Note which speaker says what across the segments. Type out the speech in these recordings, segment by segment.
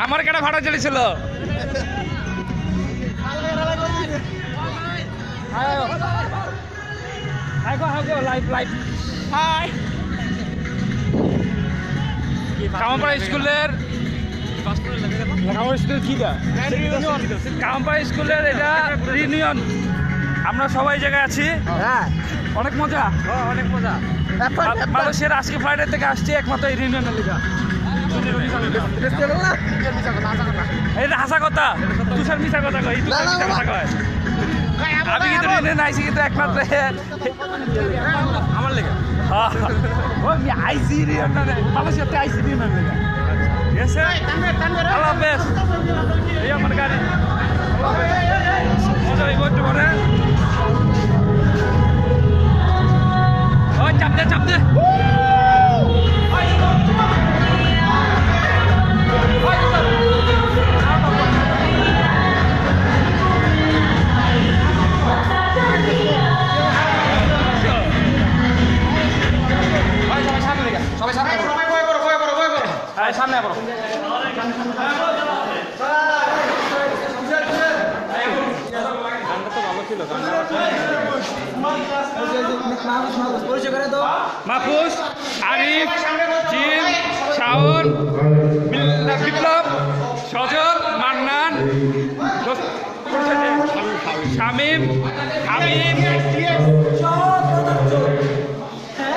Speaker 1: আমার কেন ভাড়া চলেছিল কামারপাড়া স্কুলের কামারপাড়া স্কুলের এটা রিউনিয়ন। আমরা সবাই জায়গায় আছি। অনেক মজা, অনেক মজা। মানুষের আজকে ফ্লাইটের থেকে আসছে একমাত্র এই রিউনিয়নের লিগা। এটা হাসা কথা, তুষার মিশা কথা কয়, তুষার মিশা কথা কয়। আমি কিন্তু রিউনিয়ন আইছি কিন্তু একমাত্র আমার লেগে আইসি রিউনিয়ন, মানুষের আইসি রিউনিয়ন লেগে। ঠিক আছে, আল্লাহ হাফেজ। এই আমার গাড়ি মজা হইব একটু পরে। চাপ দে, চাপ দে। সামনে পড়ো। মাহফুজ, আরিফ, জিম, শাওন, বিপ্লব, সজল, মান্নান, শামিম, হামিম,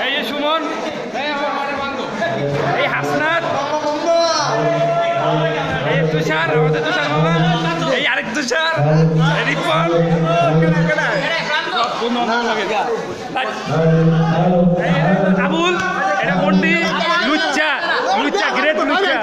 Speaker 1: এই যে সুমন, এই হাসনাত, এই তুষার, আমাদের তুষার মামা, এই আরেক তুষার, রিপন, আবুল, এটা মন্ডি, লুচ্চা, লুচ্চা, গ্রেট লুচ্চা।